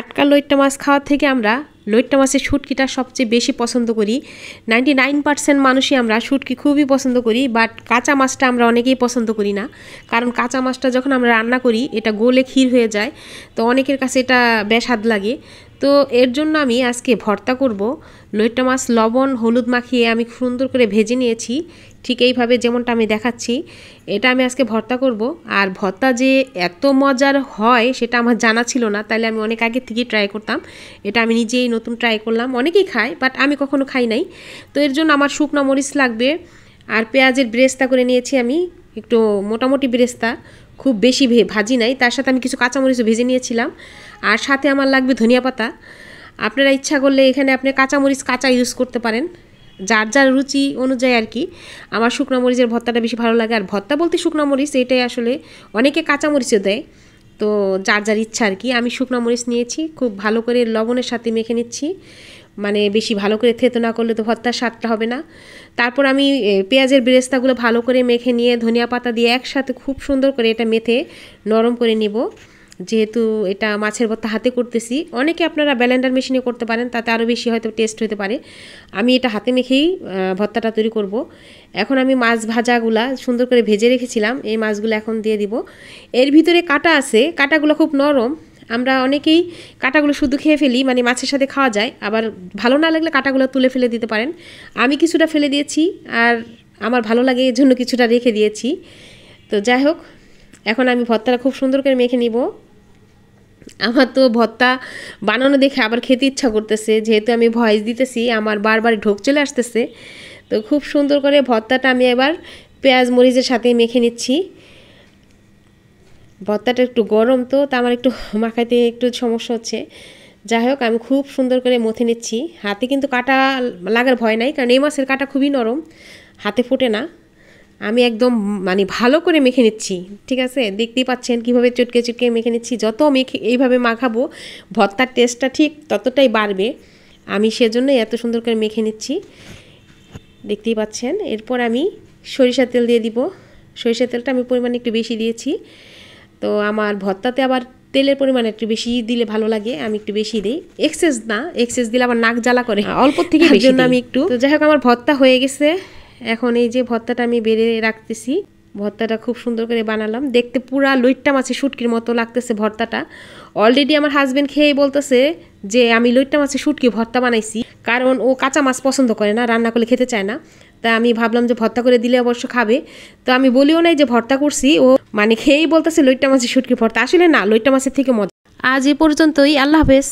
টাটকা লইট্টা মাছ খাওয়ার থেকে আমরা লইট্টা মাছের শুটকিটা সবচেয়ে বেশি পছন্দ করি। 99% মানুষই আমরা শুটকি খুবই পছন্দ করি, বাট কাঁচা মাছটা আমরা অনেকেই পছন্দ করি না। কারণ কাঁচা মাছটা যখন আমরা রান্না করি এটা গলে ক্ষীর হয়ে যায়, তো অনেকের কাছে এটা বেস্বাদ লাগে। তো এর জন্য আমি আজকে ভর্তা করব। লইট্টা মাছ লবণ হলুদ মাখিয়ে আমি সুন্দর করে ভেজে নিয়েছি, ঠিক এইভাবে যেমনটা আমি দেখাচ্ছি। এটা আমি আজকে ভর্তা করব। আর ভর্তা যে এত মজার হয় সেটা আমার জানা ছিল না, তাইলে আমি অনেক আগে থেকেই ট্রাই করতাম। এটা আমি নিজেই নতুন ট্রাই করলাম। অনেকেই খায়, বাট আমি কখনো খাই নাই। তো এর জন্য আমার শুকনো মরিচ লাগবে, আর পেঁয়াজের বেরেস্তা করে নিয়েছি আমি, একটু মোটামুটি বেরেস্তা, খুব বেশি ভাজি নাই। তার সাথে আমি কিছু কাঁচামরিচও ভেজে নিয়েছিলাম। আর সাথে আমার লাগবে ধনিয়া পাতা। আপনারা ইচ্ছা করলে এখানে আপনি কাঁচামরিচ কাঁচা ইউজ করতে পারেন, যার যার রুচি অনুযায়ী আর কি। আমার শুকনো মরিচের ভর্তাটা বেশি ভালো লাগে। আর ভর্তা বলতে শুকনো মরিচ, এটাই আসলে অনেকে কাঁচামরিচও দেয়, তো যার যার ইচ্ছা আর কি। আমি শুকনো মরিচ নিয়েছি, খুব ভালো করে লবণের সাথে মেখে নিচ্ছি, মানে বেশি ভালো করে থেতো না করলে তো ভর্তার স্বাদটা হবে না। তারপর আমি পেঁয়াজের বেরেস্তাগুলো ভালো করে মেখে নিয়ে ধনিয়া পাতা দিয়ে একসাথে খুব সুন্দর করে এটা মেখে নরম করে নিব। যেহেতু এটা মাছের ভর্তা হাতে করতেছি, অনেকে আপনারা ব্লেন্ডার মেশিনে করতে পারেন, তাতে আরও বেশি হয়তো টেস্ট হতে পারে। আমি এটা হাতে মেখেই ভর্তাটা তৈরি করব। এখন আমি মাছ ভাজাগুলা সুন্দর করে ভেজে রেখেছিলাম, এই মাছগুলো এখন দিয়ে দিব। এর ভিতরে কাঁটা আছে, কাঁটাগুলো খুব নরম। আমরা অনেকেই কাঁটাগুলো শুধু খেয়ে ফেলি, মানে মাছের সাথে খাওয়া যায়, আবার ভালো না লাগলে কাঁটাগুলো তুলে ফেলে দিতে পারেন। আমি কিছুটা ফেলে দিয়েছি, আর আমার ভালো লাগে এর জন্য কিছুটা রেখে দিয়েছি। তো যাই হোক, এখন আমি ভর্তাটা খুব সুন্দর করে মেখে নিব। আমার তো ভর্তা বানানো দেখে আবার খেতে ইচ্ছা করতেছে, যেহেতু আমি ভয়েস দিতেছি আমার বারবার ঢোক চলে আসতেছে। তো খুব সুন্দর করে ভর্তাটা আমি এবার পেঁয়াজ মরিচের সাথে মেখে নিচ্ছি। ভর্তাটা একটু গরম, তো আমার একটু মাখাইতে একটু সমস্যা হচ্ছে। যাই হোক, আমি খুব সুন্দর করে মথে নিচ্ছি। হাতে কিন্তু কাটা লাগার ভয় নাই, কারণ এই মাছের কাটা খুবই নরম, হাতে ফোটে না। আমি একদম মানে ভালো করে মেখে নিচ্ছি, ঠিক আছে? দেখতেই পাচ্ছেন কীভাবে চটকে চটকে মেখে নিচ্ছি। যত মেখে এইভাবে মাখাবো ভর্তার টেস্টটা ঠিক ততটাই বাড়বে। আমি সেজন্যই এত সুন্দর করে মেখে নিচ্ছি, দেখতেই পাচ্ছেন। এরপর আমি সরিষার তেল দিয়ে দিব। সরিষার তেলটা আমি পরিমাণে একটু বেশি দিয়েছি। তো আমার ভর্তাতে আবার তেলের পরিমাণ একটু বেশি দিলে ভালো লাগে, আমি একটু বেশি দিই। এক্সেস না, এক্সেস দিলে আবার নাক জ্বালা করে, অল্প থেকে বেশি জন্য আমি একটু। তো যাই হোক, আমার ভর্তা হয়ে গেছে। এখন এই যে ভর্তাটা আমি বেড়ে রাখতেছি। ভর্তাটা খুব সুন্দর করে বানালাম, দেখতে পুরা লইট্টা মাছের শুটকির মতো লাগতেছে ভর্তাটা। অলরেডি আমার হাজবেন্ড খেয়ে বলতেছে যে আমি লইট্টা মাছের শুটকি ভর্তা বানাইছি, কারণ ও কাঁচা মাছ পছন্দ করে না, রান্না করলে খেতে চায় না। তা আমি ভাবলাম যে ভর্তা করে দিলে অবশ্য খাবে। তো আমি বলিও নাই যে ভর্তা করছি, ও মানে খেয়েই বলতেছে লইট্টা মাছের শুটকি ভর্তা। আসলে না, লইট্টা মাছের থেকে মজা। আজ এ পর্যন্তই, আল্লাহ হাফেজ।